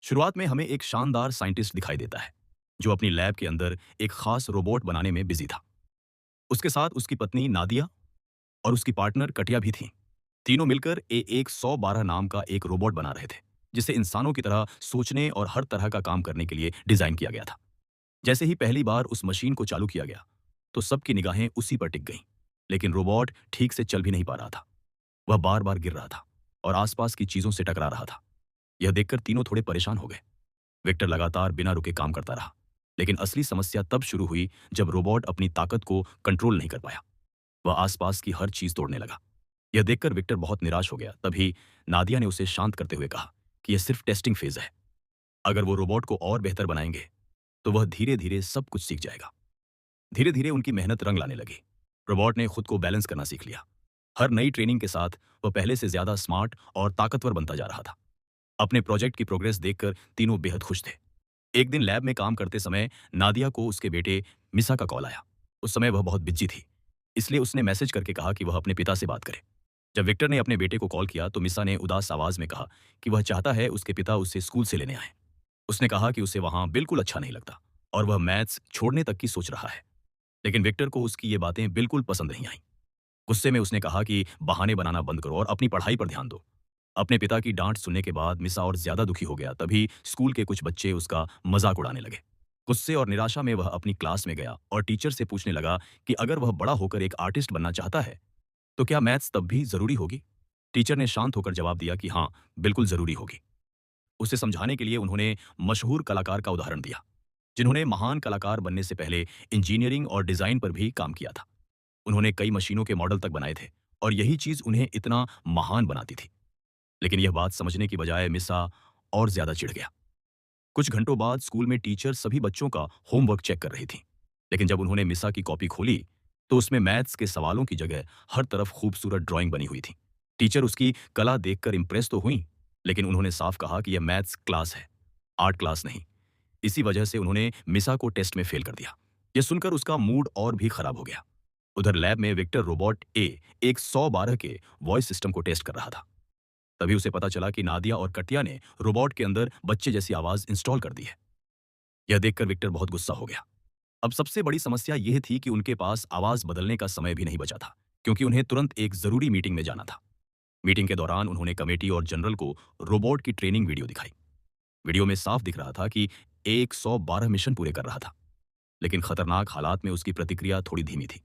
शुरुआत में हमें एक शानदार साइंटिस्ट दिखाई देता है जो अपनी लैब के अंदर एक खास रोबोट बनाने में बिजी था। उसके साथ उसकी पत्नी नादिया और उसकी पार्टनर कटिया भी थीं। तीनों मिलकर एक 112 नाम का एक रोबोट बना रहे थे जिसे इंसानों की तरह सोचने और हर तरह का काम करने के लिए डिजाइन किया गया था। जैसे ही पहली बार उस मशीन को चालू किया गया तो सबकी निगाहें उसी पर टिक गईं। लेकिन रोबोट ठीक से चल भी नहीं पा रहा था। वह बार बार गिर रहा था और आसपास की चीजों से टकरा रहा था। यह देखकर तीनों थोड़े परेशान हो गए। विक्टर लगातार बिना रुके काम करता रहा, लेकिन असली समस्या तब शुरू हुई जब रोबोट अपनी ताकत को कंट्रोल नहीं कर पाया। वह आसपास की हर चीज तोड़ने लगा। यह देखकर विक्टर बहुत निराश हो गया। तभी नादिया ने उसे शांत करते हुए कहा कि यह सिर्फ टेस्टिंग फेज है। अगर वो रोबोट को और बेहतर बनाएंगे तो वह धीरे धीरे सब कुछ सीख जाएगा। धीरे धीरे उनकी मेहनत रंग लाने लगी। रोबोट ने खुद को बैलेंस करना सीख लिया। हर नई ट्रेनिंग के साथ वह पहले से ज्यादा स्मार्ट और ताकतवर बनता जा रहा था। अपने प्रोजेक्ट की प्रोग्रेस देखकर तीनों बेहद खुश थे। एक दिन लैब में काम करते समय नादिया को उसके बेटे मिसा का कॉल आया। उस समय वह बहुत बिजी थी, इसलिए उसने मैसेज करके कहा कि वह अपने पिता से बात करे। जब विक्टर ने अपने बेटे को कॉल किया तो मिसा ने उदास आवाज में कहा कि वह चाहता है उसके पिता उसे स्कूल से लेने आए। उसने कहा कि उसे वहां बिल्कुल अच्छा नहीं लगता और वह मैथ्स छोड़ने तक की सोच रहा है। लेकिन विक्टर को उसकी ये बातें बिल्कुल पसंद नहीं आईं। गुस्से में उसने कहा कि बहाने बनाना बंद करो और अपनी पढ़ाई पर ध्यान दो। अपने पिता की डांट सुनने के बाद मिसा और ज्यादा दुखी हो गया। तभी स्कूल के कुछ बच्चे उसका मजाक उड़ाने लगे। गुस्से और निराशा में वह अपनी क्लास में गया और टीचर से पूछने लगा कि अगर वह बड़ा होकर एक आर्टिस्ट बनना चाहता है तो क्या मैथ्स तब भी जरूरी होगी। टीचर ने शांत होकर जवाब दिया कि हाँ, बिल्कुल जरूरी होगी। उसे समझाने के लिए उन्होंने मशहूर कलाकार का उदाहरण दिया जिन्होंने महान कलाकार बनने से पहले इंजीनियरिंग और डिजाइन पर भी काम किया था। उन्होंने कई मशीनों के मॉडल तक बनाए थे और यही चीज उन्हें इतना महान बनाती थी। लेकिन यह बात समझने की बजाय मिसा और ज्यादा चिढ़ गया। कुछ घंटों बाद स्कूल में टीचर सभी बच्चों का होमवर्क चेक कर रही थी। लेकिन जब उन्होंने मिसा की कॉपी खोली तो उसमें मैथ्स के सवालों की जगह हर तरफ खूबसूरत ड्राइंग बनी हुई थी। टीचर उसकी कला देखकर इंप्रेस तो हुई, लेकिन उन्होंने साफ कहा कि यह मैथ्स क्लास है, आर्ट क्लास नहीं। इसी वजह से उन्होंने मिसा को टेस्ट में फेल कर दिया। यह सुनकर उसका मूड और भी खराब हो गया। उधर लैब में विक्टर रोबोट एक 112 के वॉइस सिस्टम को टेस्ट कर रहा था। तभी उसे पता चला कि नादिया और कटिया ने रोबोट के अंदर बच्चे जैसी आवाज इंस्टॉल कर दी है। यह देखकर विक्टर बहुत गुस्सा हो गया। अब सबसे बड़ी समस्या यह थी कि उनके पास आवाज बदलने का समय भी नहीं बचा था, क्योंकि उन्हें तुरंत एक जरूरी मीटिंग में जाना था। मीटिंग के दौरान उन्होंने कमेटी और जनरल को रोबोट की ट्रेनिंग वीडियो दिखाई। वीडियो में साफ दिख रहा था कि 112 मिशन पूरे कर रहा था, लेकिन खतरनाक हालात में उसकी प्रतिक्रिया थोड़ी धीमी थी।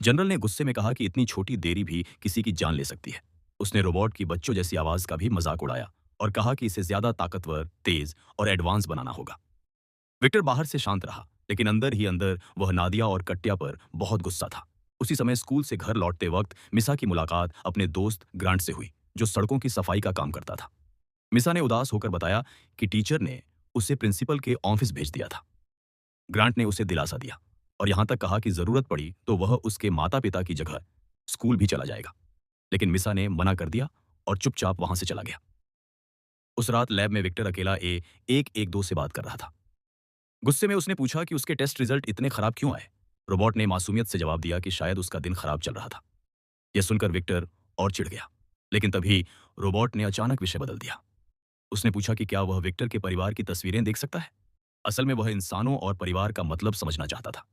जनरल ने गुस्से में कहा कि इतनी छोटी देरी भी किसी की जान ले सकती है। उसने रोबोट की बच्चों जैसी आवाज का भी मजाक उड़ाया और कहा कि इसे ज्यादा ताकतवर, तेज और एडवांस बनाना होगा। विक्टर बाहर से शांत रहा, लेकिन अंदर ही अंदर वह नादिया और कट्टिया पर बहुत गुस्सा था। उसी समय स्कूल से घर लौटते वक्त मिसा की मुलाकात अपने दोस्त ग्रांट से हुई, जो सड़कों की सफाई का काम करता था। मिसा ने उदास होकर बताया कि टीचर ने उसे प्रिंसिपल के ऑफिस भेज दिया था। ग्रांट ने उसे दिलासा दिया और यहां तक कहा कि जरूरत पड़ी तो वह उसके माता पिता की जगह स्कूल भी चला जाएगा। लेकिन मिसा ने मना कर दिया और चुपचाप वहां से चला गया। उस रात लैब में विक्टर अकेला 112 से बात कर रहा था। गुस्से में उसने पूछा कि उसके टेस्ट रिजल्ट इतने खराब क्यों आए। रोबोट ने मासूमियत से जवाब दिया कि शायद उसका दिन खराब चल रहा था। यह सुनकर विक्टर और चिढ़ गया। लेकिन तभी रोबोट ने अचानक विषय बदल दिया। उसने पूछा कि क्या वह विक्टर के परिवार की तस्वीरें देख सकता है। असल में वह इंसानों और परिवार का मतलब समझना चाहता था।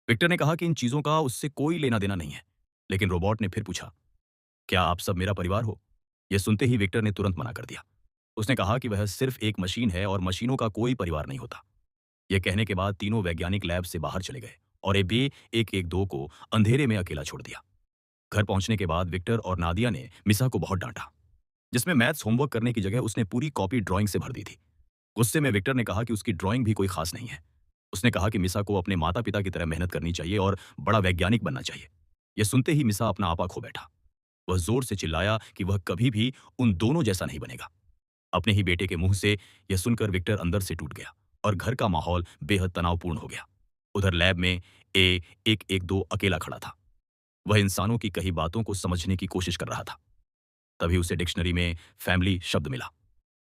विक्टर ने कहा कि इन चीजों का उससे कोई लेना देना नहीं है। लेकिन रोबोट ने फिर पूछा, क्या आप सब मेरा परिवार हो। यह सुनते ही विक्टर ने तुरंत मना कर दिया। उसने कहा कि वह सिर्फ एक मशीन है और मशीनों का कोई परिवार नहीं होता। यह कहने के बाद तीनों वैज्ञानिक लैब से बाहर चले गए और एबे 112 को अंधेरे में अकेला छोड़ दिया। घर पहुंचने के बाद विक्टर और नादिया ने मिसा को बहुत डांटा, जिसमें मैथ्स होमवर्क करने की जगह उसने पूरी कॉपी ड्राइंग से भर दी थी। गुस्से में विक्टर ने कहा कि उसकी ड्राइंग भी कोई खास नहीं है। उसने कहा कि मिसा को अपने माता पिता की तरह मेहनत करनी चाहिए और बड़ा वैज्ञानिक बनना चाहिए। यह सुनते ही मिसा अपना आपा खो बैठा। वह जोर से चिल्लाया कि वह कभी भी उन दोनों जैसा नहीं बनेगा। अपने ही बेटे के मुंह से यह सुनकर विक्टर अंदर से टूट गया और घर का माहौल बेहद तनावपूर्ण हो गया। उधर लैब में ए 112 अकेला खड़ा था। वह इंसानों की कही बातों को समझने की कोशिश कर रहा था। तभी उसे डिक्शनरी में फैमिली शब्द मिला।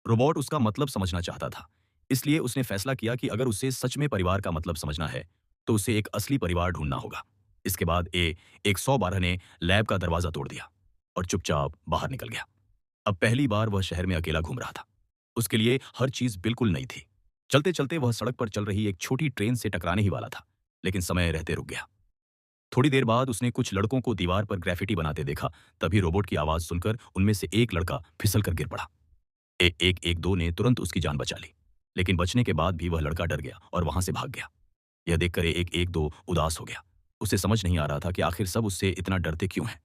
रोबोट उसका मतलब समझना चाहता था, इसलिए उसने फैसला किया कि अगर उसे सच में परिवार का मतलब समझना है तो उसे एक असली परिवार ढूंढना होगा। इसके बाद 112 ने लैब का दरवाजा तोड़ दिया और चुपचाप बाहर निकल गया। अब पहली बार वह शहर में अकेला घूम रहा था। उसके लिए हर चीज बिल्कुल नई थी। चलते चलते वह सड़क पर चल रही एक छोटी ट्रेन से टकराने ही वाला था, लेकिन समय रहते रुक गया। थोड़ी देर बाद उसने कुछ लड़कों को दीवार पर ग्रेफिटी बनाते देखा। तभी रोबोट की आवाज सुनकर उनमें से एक लड़का फिसल कर गिर पड़ा। एक एक दो ने तुरंत उसकी जान बचा ली, लेकिन बचने के बाद भी वह लड़का डर गया और वहां से भाग गया। यह देखकर एक एक दो उदास हो गया। उसे समझ नहीं आ रहा था कि आखिर सब उससे इतना डरते क्यों हैं।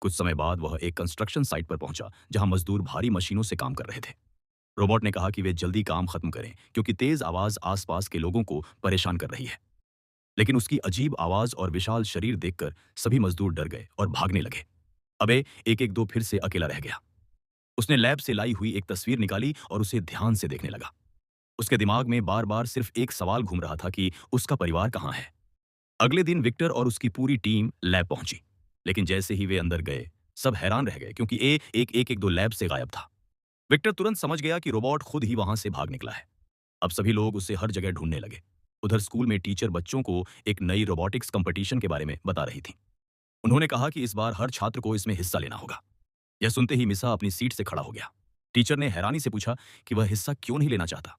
कुछ समय बाद वह एक कंस्ट्रक्शन साइट पर पहुंचा, जहां मजदूर भारी मशीनों से काम कर रहे थे। रोबोट ने कहा कि वे जल्दी काम खत्म करें, क्योंकि तेज आवाज आसपास के लोगों को परेशान कर रही है। लेकिन उसकी अजीब आवाज और विशाल शरीर देखकर सभी मजदूर डर गए और भागने लगे। अबे एक एक दो फिर से अकेला रह गया। उसने लैब से लाई हुई एक तस्वीर निकाली और उसे ध्यान से देखने लगा। उसके दिमाग में बार बार सिर्फ एक सवाल घूम रहा था कि उसका परिवार कहाँ है। अगले दिन विक्टर और उसकी पूरी टीम लैब पहुंची, लेकिन जैसे ही वे अंदर गए, सब हैरान रह गए, क्योंकि एक दो लैब से गायब था। विक्टर तुरंत समझ गया कि रोबोट खुद ही वहां से भाग निकला है। अब सभी लोग उसे हर जगह ढूंढने लगे। उधर स्कूल में टीचर बच्चों को एक नई रोबोटिक्स कंपटीशन के बारे में बता रही थी। उन्होंने कहा कि इस बार हर छात्र को इसमें हिस्सा लेना होगा। यह सुनते ही मिसा अपनी सीट से खड़ा हो गया। टीचर ने हैरानी से पूछा कि वह हिस्सा क्यों नहीं लेना चाहता।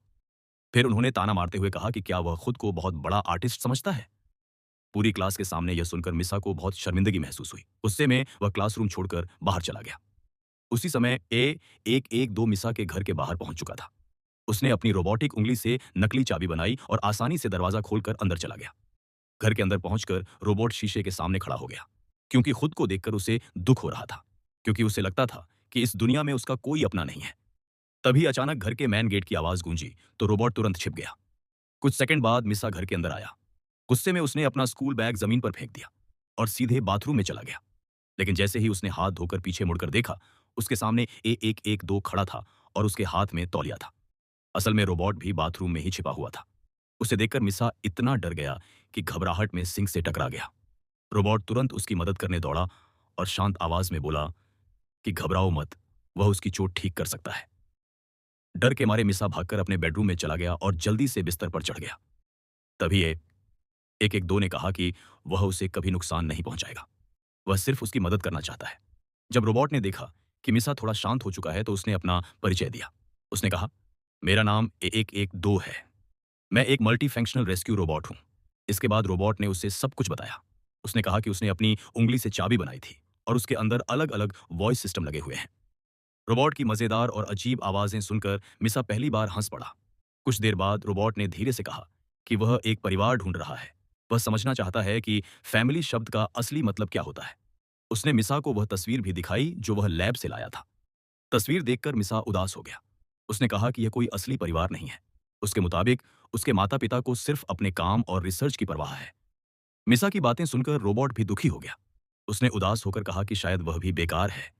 फिर उन्होंने ताना मारते हुए कहा कि क्या वह खुद को बहुत बड़ा आर्टिस्ट समझता है। पूरी क्लास के सामने यह सुनकर मिसा को बहुत शर्मिंदगी महसूस हुई। गुस्से में वह क्लासरूम छोड़कर बाहर चला गया। उसी समय एक एक दो मिसा के घर के बाहर पहुंच चुका था। उसने अपनी रोबोटिक उंगली से नकली चाबी बनाई और आसानी से दरवाजा खोलकर अंदर चला गया। घर के अंदर पहुंचकर रोबोट शीशे के सामने खड़ा हो गया, क्योंकि खुद को देखकर उसे दुख हो रहा था, क्योंकि उसे लगता था कि इस दुनिया में उसका कोई अपना नहीं है। तभी अचानक घर के मेन गेट की आवाज गूंजी तो रोबोट तुरंत छिप गया। कुछ सेकंड बाद मिसा घर के अंदर आया। गुस्से में उसने अपना स्कूल बैग जमीन पर फेंक दिया और सीधे बाथरूम में चला गया। लेकिन जैसे ही उसने हाथ धोकर पीछे मुड़कर देखा, उसके सामने एक दो खड़ा था और उसके हाथ में तौलिया था। असल में रोबोट भी बाथरूम में ही छिपा हुआ था। उसे देखकर मिसा इतना डर गया कि घबराहट में सिंक से टकरा गया। रोबोट तुरंत उसकी मदद करने दौड़ा और शांत आवाज में बोला कि घबराओ मत, वह उसकी चोट ठीक कर सकता है। डर के मारे मिसा भागकर अपने बेडरूम में चला गया और जल्दी से बिस्तर पर चढ़ गया। तभी एक दो ने कहा कि वह उसे कभी नुकसान नहीं पहुंचाएगा, वह सिर्फ उसकी मदद करना चाहता है। जब रोबोट ने देखा कि मिसा थोड़ा शांत हो चुका है, तो उसने अपना परिचय दिया। उसने कहा, मेरा नाम एक दो है। मैं एक मल्टी फंक्शनल रेस्क्यू रोबोट हूं। इसके बाद रोबोट ने उसे सब कुछ बताया। उसने कहा कि उसने अपनी उंगली से चाबी बनाई थी और उसके अंदर अलग अलग वॉइस सिस्टम लगे हुए हैं। रोबोट की मजेदार और अजीब आवाजें सुनकर मिसा पहली बार हंस पड़ा। कुछ देर बाद रोबोट ने धीरे से कहा कि वह एक परिवार ढूंढ रहा है। वह समझना चाहता है कि फैमिली शब्द का असली मतलब क्या होता है। उसने मिसा को वह तस्वीर भी दिखाई जो वह लैब से लाया था। तस्वीर देखकर मिसा उदास हो गया। उसने कहा कि यह कोई असली परिवार नहीं है। उसके मुताबिक उसके माता पिता को सिर्फ अपने काम और रिसर्च की परवाह है। मिसा की बातें सुनकर रोबोट भी दुखी हो गया। उसने उदास होकर कहा कि शायद वह भी बेकार है,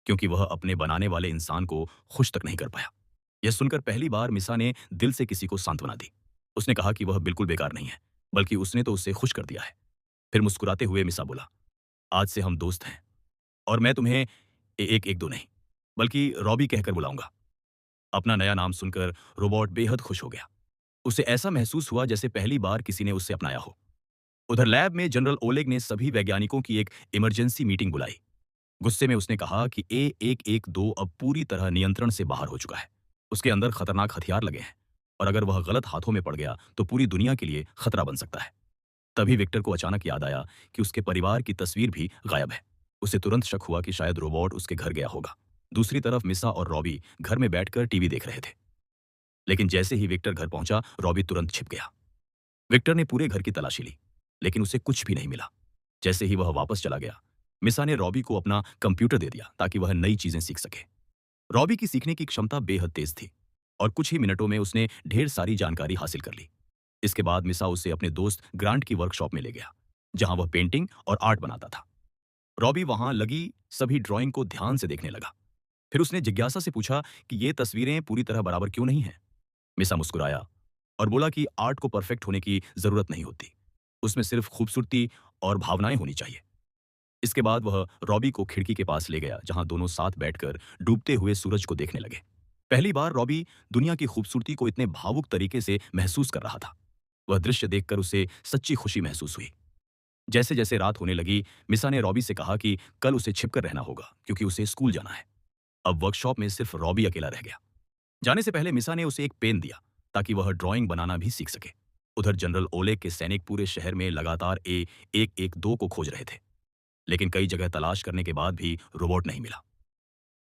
क्योंकि वह अपने बनाने वाले इंसान को खुश तक नहीं कर पाया। यह सुनकर पहली बार मिसा ने दिल से किसी को सांत्वना दी। उसने कहा कि वह बिल्कुल बेकार नहीं है, बल्कि उसने तो उसे खुश कर दिया है। फिर मुस्कुराते हुए मिसा बोला, आज से हम दोस्त हैं और मैं तुम्हें एक दो नहीं, बल्कि रॉबी कहकर बुलाऊंगा। अपना नया नाम सुनकर रोबोट बेहद खुश हो गया। उसे ऐसा महसूस हुआ जैसे पहली बार किसी ने उसे अपनाया हो। उधर लैब में जनरल ओलेग ने सभी वैज्ञानिकों की एक इमरजेंसी मीटिंग बुलाई। गुस्से में उसने कहा कि एक दो अब पूरी तरह नियंत्रण से बाहर हो चुका है। उसके अंदर खतरनाक हथियार लगे हैं और अगर वह गलत हाथों में पड़ गया तो पूरी दुनिया के लिए खतरा बन सकता है। तभी विक्टर को अचानक याद आया कि उसके परिवार की तस्वीर भी गायब है। उसे तुरंत शक हुआ कि शायद रोबोट उसके घर गया होगा। दूसरी तरफ मिसा और रॉबी घर में बैठकर टीवी देख रहे थे। लेकिन जैसे ही विक्टर घर पहुंचा, रॉबी तुरंत छिप गया। विक्टर ने पूरे घर की तलाशी ली, लेकिन उसे कुछ भी नहीं मिला। जैसे ही वह वापस चला गया, मिसा ने रॉबी को अपना कंप्यूटर दे दिया ताकि वह नई चीजें सीख सके। रॉबी की सीखने की क्षमता बेहद तेज थी और कुछ ही मिनटों में उसने ढेर सारी जानकारी हासिल कर ली। इसके बाद मिसा उसे अपने दोस्त ग्रांट की वर्कशॉप में ले गया, जहां वह पेंटिंग और आर्ट बनाता था। रॉबी वहां लगी सभी ड्राइंग को ध्यान से देखने लगा। फिर उसने जिज्ञासा से पूछा कि ये तस्वीरें पूरी तरह बराबर क्यों नहीं हैं। मिसा मुस्कुराया और बोला कि आर्ट को परफेक्ट होने की जरूरत नहीं होती, उसमें सिर्फ खूबसूरती और भावनाएं होनी चाहिए। इसके बाद वह रॉबी को खिड़की के पास ले गया, जहां दोनों साथ बैठकर डूबते हुए सूरज को देखने लगे। पहली बार रॉबी दुनिया की खूबसूरती को इतने भावुक तरीके से महसूस कर रहा था। वह दृश्य देखकर उसे सच्ची खुशी महसूस हुई। जैसे जैसे रात होने लगी, मिसा ने रॉबी से कहा कि कल उसे छिपकर रहना होगा, क्योंकि उसे स्कूल जाना है। अब वर्कशॉप में सिर्फ रॉबी अकेला रह गया। जाने से पहले मिसा ने उसे एक पेन दिया ताकि वह ड्राइंग बनाना भी सीख सके। उधर जनरल ओलेग के सैनिक पूरे शहर में लगातार A112 को खोज रहे थे, लेकिन कई जगह तलाश करने के बाद भी रोबोट नहीं मिला।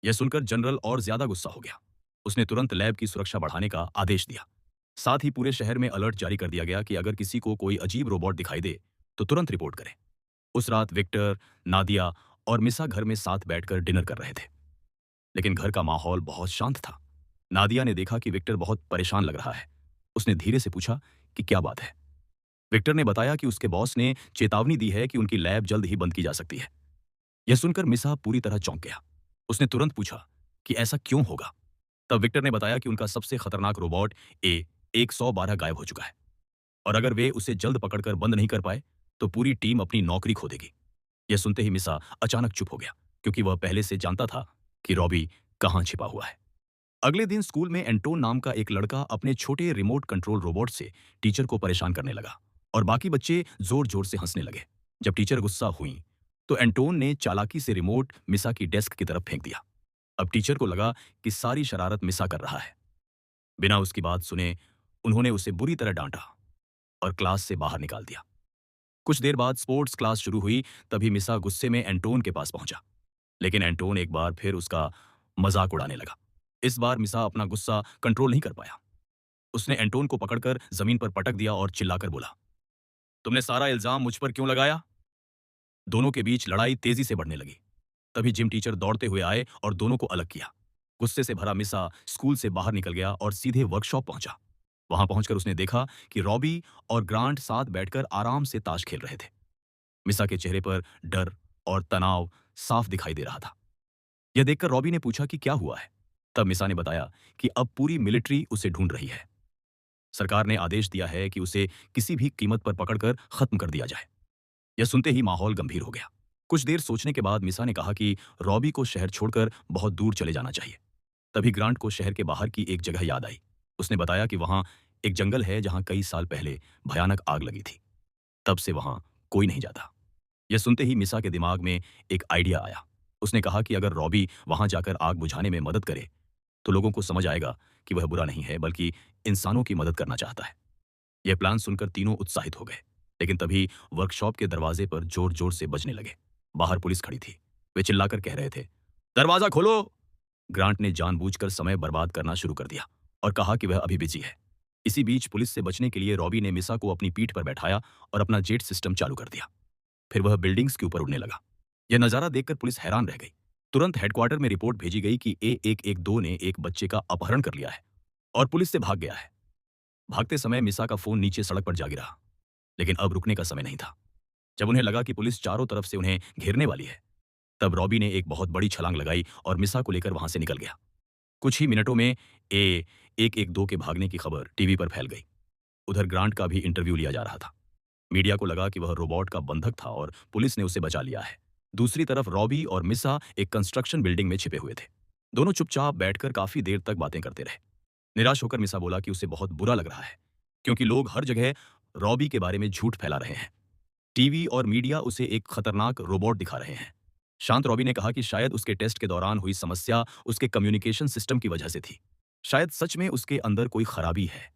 यह सुनकर जनरल और ज्यादा गुस्सा हो गया। उसने तुरंत लैब की सुरक्षा बढ़ाने का आदेश दिया। साथ ही पूरे शहर में अलर्ट जारी कर दिया गया कि अगर किसी को कोई अजीब रोबोट दिखाई दे तो तुरंत रिपोर्ट करें। उस रात विक्टर, नादिया और मिसा घर में साथ बैठकर डिनर कर रहे थे, लेकिन घर का माहौल बहुत शांत था। नादिया ने देखा कि विक्टर बहुत परेशान लग रहा है। उसने धीरे से पूछा कि क्या बात है। विक्टर ने बताया कि उसके बॉस ने चेतावनी दी है कि उनकी लैब जल्द ही बंद की जा सकती है। यह सुनकर मिसा पूरी तरह चौंक गया। उसने तुरंत पूछा कि ऐसा क्यों होगा। तब विक्टर ने बताया कि उनका सबसे खतरनाक रोबोट A112 गायब हो चुका है और अगर वे उसे जल्द पकड़कर बंद नहीं कर पाए तो पूरी टीम अपनी नौकरी खो देगी। यह सुनते ही मिसा अचानक चुप हो गया, क्योंकि वह पहले से जानता था कि रॉबी कहां छिपा हुआ है। अगले दिन स्कूल में एंटोन नाम का एक लड़का अपने छोटे रिमोट कंट्रोल रोबोट से टीचर को परेशान करने लगा और बाकी बच्चे जोर जोर से हंसने लगे। जब टीचर गुस्सा हुई तो एंटोन ने चालाकी से रिमोट मिसा की डेस्क की तरफ फेंक दिया। अब टीचर को लगा कि सारी शरारत मिसा कर रहा है। बिना उसकी बात सुने उन्होंने उसे बुरी तरह डांटा और क्लास से बाहर निकाल दिया। कुछ देर बाद स्पोर्ट्स क्लास शुरू हुई। तभी मिसा गुस्से में एंटोन के पास पहुंचा, लेकिन एंटोन एक बार फिर उसका मजाक उड़ाने लगा। इस बार मिसा अपना गुस्सा कंट्रोल नहीं कर पाया। उसने एंटोन को पकड़कर जमीन पर पटक दिया और चिल्लाकर बोला, तुमने सारा इल्जाम मुझ पर क्यों लगाया। दोनों के बीच लड़ाई तेजी से बढ़ने लगी। तभी जिम टीचर दौड़ते हुए आए और दोनों को अलग किया। गुस्से से भरा मिसा स्कूल से बाहर निकल गया और सीधे वर्कशॉप पहुंचा। वहां पहुंचकर उसने देखा कि रॉबी और ग्रांट साथ बैठकर आराम से ताश खेल रहे थे। मिसा के चेहरे पर डर और तनाव साफ दिखाई दे रहा था। यह देखकर रॉबी ने पूछा कि क्या हुआ है। तब मिसा ने बताया कि अब पूरी मिलिट्री उसे ढूंढ रही है। सरकार ने आदेश दिया है कि उसे किसी भी कीमत पर पकड़कर खत्म कर दिया जाए। यह सुनते ही माहौल गंभीर हो गया। कुछ देर सोचने के बाद मिसा ने कहा कि रॉबी को शहर छोड़कर बहुत दूर चले जाना चाहिए। तभी ग्रांट को शहर के बाहर की एक जगह याद आई। उसने बताया कि वहां एक जंगल है जहां कई साल पहले भयानक आग लगी थी। तब से वहां कोई नहीं जाता। यह सुनते ही मिसा के दिमाग में एक आइडिया आया। उसने कहा कि अगर रॉबी वहां जाकर आग बुझाने में मदद करे तो लोगों को समझ आएगा कि वह बुरा नहीं है बल्कि इंसानों की मदद करना चाहता है। यह प्लान सुनकर तीनों उत्साहित हो गए, लेकिन तभी वर्कशॉप के दरवाजे पर जोर जोर से बजने लगे। बाहर पुलिस खड़ी थी। वे चिल्लाकर कह रहे थे, दरवाजा खोलो। ग्रांट ने जानबूझकर समय बर्बाद करना शुरू कर दिया और कहा कि वह अभी बिजी है। इसी बीच पुलिस से बचने के लिए रॉबी ने मिसा को अपनी पीठ पर बैठाया और अपना जेट सिस्टम चालू कर दिया। फिर वह बिल्डिंग्स के ऊपर उड़ने लगा। यह नजारा देखकर पुलिस हैरान रह गई। तुरंत हेडक्वार्टर में रिपोर्ट भेजी गई कि A112 ने एक बच्चे का अपहरण कर लिया है और पुलिस से भाग गया है। भागते समय मिसा का फोन नीचे सड़क पर जा गिरा, लेकिन अब रुकने का समय नहीं था। जब उन्हें लगा कि पुलिस चारों तरफ से उन्हें घेरने वाली है, तब रॉबी ने एक बहुत बड़ी छलांग लगाई और मिसा को लेकर वहां से निकल गया। कुछ ही मिनटों में A112 के भागने की खबर टीवी पर फैल गई। उधर ग्रांट का भी इंटरव्यू लिया जा रहा था। मीडिया को लगा कि वह रोबोट का बंधक था और पुलिस ने उसे बचा लिया है। दूसरी तरफ रॉबी और मिसा एक कंस्ट्रक्शन बिल्डिंग में छिपे हुए थे। दोनों चुपचाप बैठकर काफी देर तक बातें करते रहे। निराश होकर मिसा बोला कि उसे बहुत बुरा लग रहा है, क्योंकि लोग हर जगह रॉबी के बारे में झूठ फैला रहे हैं। टीवी और मीडिया उसे एक खतरनाक रोबोट दिखा रहे हैं। शांत रॉबी ने कहा कि शायद उसके टेस्ट के दौरान हुई समस्या उसके कम्युनिकेशन सिस्टम की वजह से थी। शायद सच में उसके अंदर कोई खराबी है।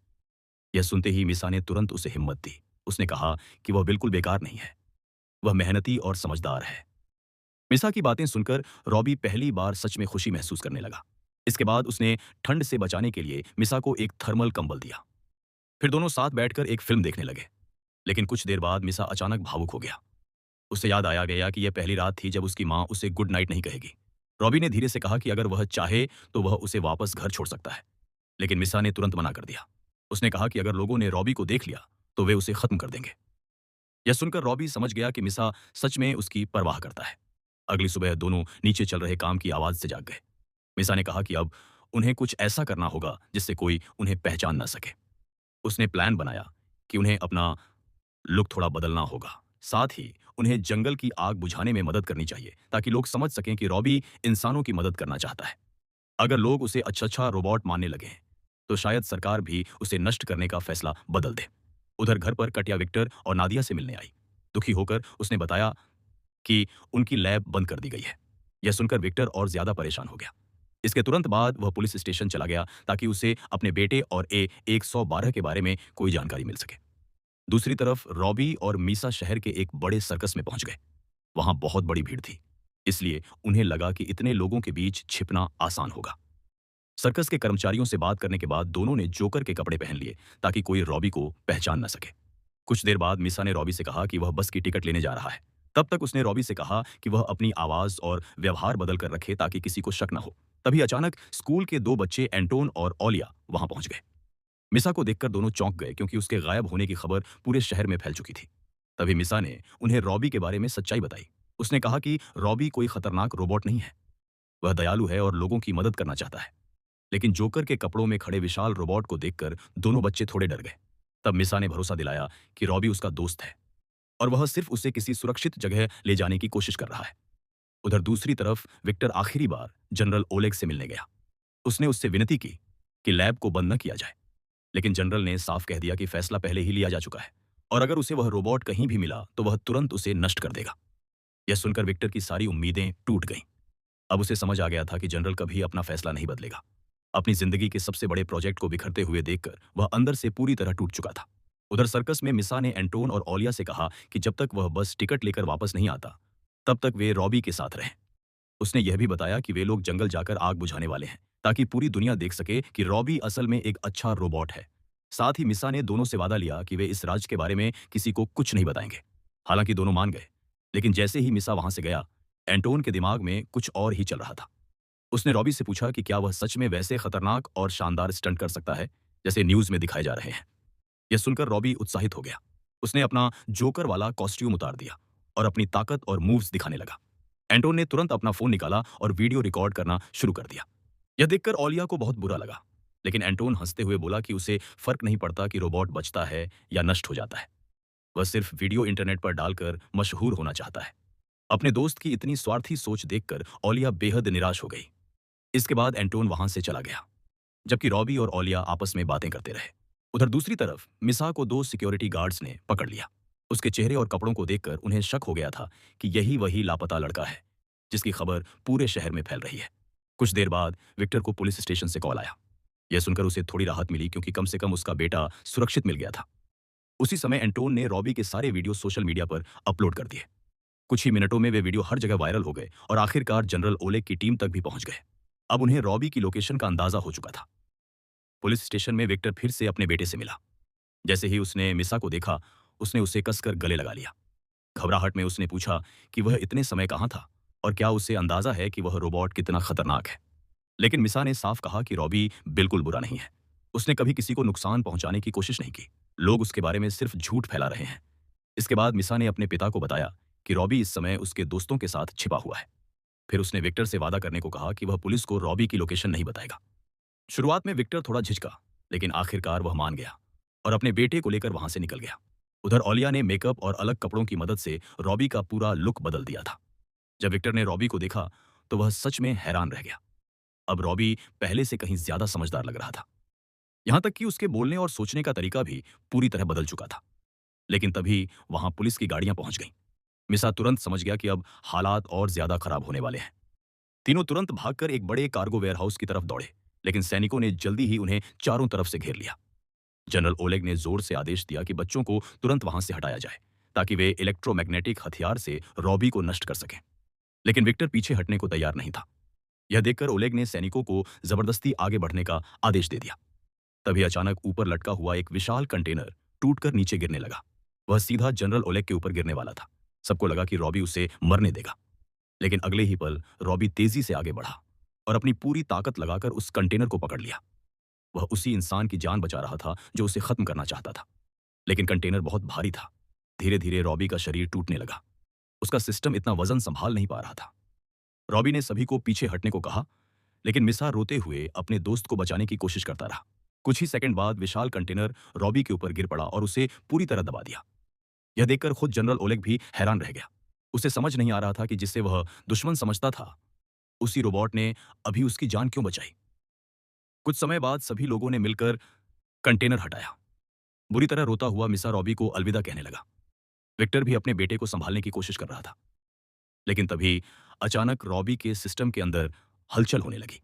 यह सुनते ही मिसा ने तुरंत उसे हिम्मत दी। उसने कहा कि वह बिल्कुल बेकार नहीं है, वह मेहनती और समझदार है। मिसा की बातें सुनकर रॉबी पहली बार सच में खुशी महसूस करने लगा। इसके बाद उसने ठंड से बचाने के लिए मिसा को एक थर्मल कंबल दिया। फिर दोनों साथ बैठकर एक फिल्म देखने लगे। लेकिन कुछ देर बाद मिसा अचानक भावुक हो गया। उसे याद आया गया कि यह पहली रात थी जब उसकी माँ उसे गुड नाइट नहीं कहेगी। रॉबी ने धीरे से कहा कि अगर वह चाहे तो वह उसे वापस घर छोड़ सकता है, लेकिन मिसा ने तुरंत मना कर दिया। उसने कहा कि अगर लोगों ने रॉबी को देख लिया तो वे उसे खत्म कर देंगे। यह सुनकर रॉबी समझ गया कि मिसा सच में उसकी परवाह करता है। अगली सुबह दोनों नीचे चल रहे काम की आवाज से जाग गए। मिसा ने कहा कि अब उन्हें कुछ ऐसा करना होगा जिससे कोई उन्हें पहचान ना सके। उसने प्लान बनाया कि उन्हें अपना लुक थोड़ा बदलना होगा। साथ ही उन्हें जंगल की आग बुझाने में मदद करनी चाहिए ताकि लोग समझ सकें कि रॉबी इंसानों की मदद करना चाहता है। अगर लोग उसे अच्छा रोबोट मानने लगे तो शायद सरकार भी उसे नष्ट करने का फैसला बदल दे। उधर घर पर कटिया विक्टर और नादिया से मिलने आई। दुखी होकर उसने बताया कि उनकी लैब बंद कर दी गई है। यह सुनकर विक्टर और ज्यादा परेशान हो गया। इसके तुरंत बाद वह पुलिस स्टेशन चला गया ताकि उसे अपने बेटे और ए 112 के बारे में कोई जानकारी मिल सके। दूसरी तरफ रॉबी और मीसा शहर के एक बड़े सर्कस में पहुंच गए। वहां बहुत बड़ी भीड़ थी, इसलिए उन्हें लगा कि इतने लोगों के बीच छिपना आसान होगा। सर्कस के कर्मचारियों से बात करने के बाद दोनों ने जोकर के कपड़े पहन लिए ताकि कोई रॉबी को पहचान न सके। कुछ देर बाद मिसा ने रॉबी से कहा कि वह बस की टिकट लेने जा रहा है। तब तक उसने रॉबी से कहा कि वह अपनी आवाज और व्यवहार बदल कर रखे ताकि किसी को शक न हो। तभी अचानक स्कूल के दो बच्चे एंटोन और ओलिया वहां पहुंच गए। मिसा को देखकर दोनों चौंक गए क्योंकि उसके गायब होने की खबर पूरे शहर में फैल चुकी थी। तभी मिसा ने उन्हें रॉबी के बारे में सच्चाई बताई। उसने कहा कि रॉबी कोई खतरनाक रोबोट नहीं है, वह दयालु है और लोगों की मदद करना चाहता है। लेकिन जोकर के कपड़ों में खड़े विशाल रोबोट को देखकर दोनों बच्चे थोड़े डर गए। तब मिसा ने भरोसा दिलाया कि रॉबी उसका दोस्त है और वह सिर्फ उसे किसी सुरक्षित जगह ले जाने की कोशिश कर रहा है। उधर दूसरी तरफ विक्टर आखिरी बार जनरल ओलेग से मिलने गया। उसने उससे विनती की कि लैब को बंद न किया जाए, लेकिन जनरल ने साफ कह दिया कि फैसला पहले ही लिया जा चुका है और अगर उसे वह रोबोट कहीं भी मिला तो वह तुरंत उसे नष्ट कर देगा। यह सुनकर विक्टर की सारी उम्मीदें टूट गईं। अब उसे समझ आ गया था कि जनरल कभी अपना फैसला नहीं बदलेगा। अपनी जिंदगी के सबसे बड़े प्रोजेक्ट को बिखरते हुए देखकर वह अंदर से पूरी तरह टूट चुका था। उधर सर्कस में मिसा ने एंटोन और ओलिया से कहा कि जब तक वह बस टिकट लेकर वापस नहीं आता तब तक वे रॉबी के साथ रहें। उसने यह भी बताया कि वे लोग जंगल जाकर आग बुझाने वाले हैं ताकि पूरी दुनिया देख सके कि रॉबी असल में एक अच्छा रोबोट है। साथ ही मिसा ने दोनों से वादा लिया कि वे इस राज के बारे में किसी को कुछ नहीं बताएंगे। हालांकि दोनों मान गए, लेकिन जैसे ही मिसा वहां से गया एंटोन के दिमाग में कुछ और ही चल रहा था। उसने रॉबी से पूछा कि क्या वह सच में वैसे खतरनाक और शानदार स्टंट कर सकता है जैसे न्यूज में दिखाए जा रहे हैं। यह सुनकर रॉबी उत्साहित हो गया। उसने अपना जोकर वाला कॉस्ट्यूम उतार दिया और अपनी ताकत और मूव्स दिखाने लगा। एंटोन ने तुरंत अपना फोन निकाला और वीडियो रिकॉर्ड करना शुरू कर दिया। यह देखकर ओलिया को बहुत बुरा लगा, लेकिन एंटोन हंसते हुए बोला कि उसे फर्क नहीं पड़ता कि रोबोट बचता है या नष्ट हो जाता है। वह सिर्फ वीडियो इंटरनेट पर डालकर मशहूर होना चाहता है। अपने दोस्त की इतनी स्वार्थी सोच देखकर ओलिया बेहद निराश हो गई। इसके बाद एंटोन वहां से चला गया, जबकि रॉबी और ओलिया आपस में बातें करते रहे। उधर दूसरी तरफ मिसा को दो सिक्योरिटी गार्ड्स ने पकड़ लिया। उसके चेहरे और कपड़ों को देखकर उन्हें शक हो गया था कि यही वही लापता लड़का है जिसकी खबर पूरे शहर में फैल रही है। कुछ देर बाद विक्टर को पुलिस स्टेशन से कॉल आया। यह सुनकर उसे थोड़ी राहत मिली क्योंकि कम से कम उसका बेटा सुरक्षित मिल गया था। उसी समय एंटोन ने रॉबी के सारे वीडियो सोशल मीडिया पर अपलोड कर दिए। कुछ ही मिनटों में वे वीडियो हर जगह वायरल हो गए और आखिरकार जनरल ओलेग की टीम तक भी पहुंच गए। अब उन्हें रॉबी की लोकेशन का अंदाजा हो चुका था। पुलिस स्टेशन में विक्टर फिर से अपने बेटे से मिला। जैसे ही उसने मिसा को देखा, उसने उसे कसकर गले लगा लिया। घबराहट में उसने पूछा कि वह इतने समय कहाँ था और क्या उसे अंदाजा है कि वह रोबोट कितना खतरनाक है। लेकिन मिसा ने साफ कहा कि रॉबी बिल्कुल बुरा नहीं है। उसने कभी किसी को नुकसान पहुंचाने की कोशिश नहीं की। लोग उसके बारे में सिर्फ झूठ फैला रहे हैं। इसके बाद मिसा ने अपने पिता को बताया कि रॉबी इस समय उसके दोस्तों के साथ छिपा हुआ है। फिर उसने विक्टर से वादा करने को कहा कि वह पुलिस को रॉबी की लोकेशन नहीं बताएगा। शुरुआत में विक्टर थोड़ा झिझका, लेकिन आखिरकार वह मान गया और अपने बेटे को लेकर वहां से निकल गया। उधर ओलिया ने मेकअप और अलग कपड़ों की मदद से रॉबी का पूरा लुक बदल दिया था। जब विक्टर ने रॉबी को देखा तो वह सच में हैरान रह गया। अब रॉबी पहले से कहीं ज्यादा समझदार लग रहा था। यहां तक कि उसके बोलने और सोचने का तरीका भी पूरी तरह बदल चुका था। लेकिन तभी वहां पुलिस की गाड़ियां पहुंच गईं। मिसा तुरंत समझ गया कि अब हालात और ज्यादा खराब होने वाले हैं। तीनों तुरंत भागकर एक बड़े कार्गो वेयरहाउस की तरफ दौड़े, लेकिन सैनिकों ने जल्दी ही उन्हें चारों तरफ से घेर लिया। जनरल ओलेग ने जोर से आदेश दिया कि बच्चों को तुरंत वहां से हटाया जाए ताकि वे इलेक्ट्रोमैग्नेटिक हथियार से रॉबी को नष्ट कर सकें। लेकिन विक्टर पीछे हटने को तैयार नहीं था। यह देखकर ओलेग ने सैनिकों को जबरदस्ती आगे बढ़ने का आदेश दे दिया। तभी अचानक ऊपर लटका हुआ एक विशाल कंटेनर टूटकर नीचे गिरने लगा। वह सीधा जनरल ओलेग के ऊपर गिरने वाला था। सबको लगा कि रॉबी उसे मरने देगा, लेकिन अगले ही पल रॉबी तेजी से आगे बढ़ा और अपनी पूरी ताकत लगाकर उस कंटेनर को पकड़ लिया। वह उसी इंसान की जान बचा रहा था जो उसे खत्म करना चाहता था। लेकिन कंटेनर बहुत भारी था। धीरे धीरे रॉबी का शरीर टूटने लगा। उसका सिस्टम इतना वजन संभाल नहीं पा रहा था। रॉबी ने सभी को पीछे हटने को कहा, लेकिन मिसा रोते हुए अपने दोस्त को बचाने की कोशिश करता रहा। कुछ ही सेकंड बाद विशाल कंटेनर रॉबी के ऊपर गिर पड़ा और उसे पूरी तरह दबा दिया। यह देखकर खुद जनरल ओलेग भी हैरान रह गया। उसे समझ नहीं आ रहा था कि जिसे वह दुश्मन समझता था, उसी रोबोट ने अभी उसकी जान क्यों बचाई। कुछ समय बाद सभी लोगों ने मिलकर कंटेनर हटाया। बुरी तरह रोता हुआ मिसा रॉबी को अलविदा कहने लगा। विक्टर भी अपने बेटे को संभालने की कोशिश कर रहा था। लेकिन तभी अचानक रॉबी के सिस्टम के अंदर हलचल होने लगी।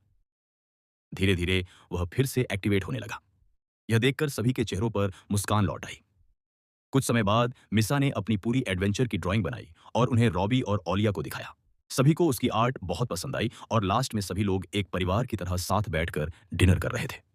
धीरे धीरे वह फिर से एक्टिवेट होने लगा। यह देखकर सभी के चेहरों पर मुस्कान लौट आई। कुछ समय बाद मिसा ने अपनी पूरी एडवेंचर की ड्राइंग बनाई और उन्हें रॉबी और ओलिया को दिखाया। सभी को उसकी आर्ट बहुत पसंद आई और लास्ट में सभी लोग एक परिवार की तरह साथ बैठकर डिनर कर रहे थे।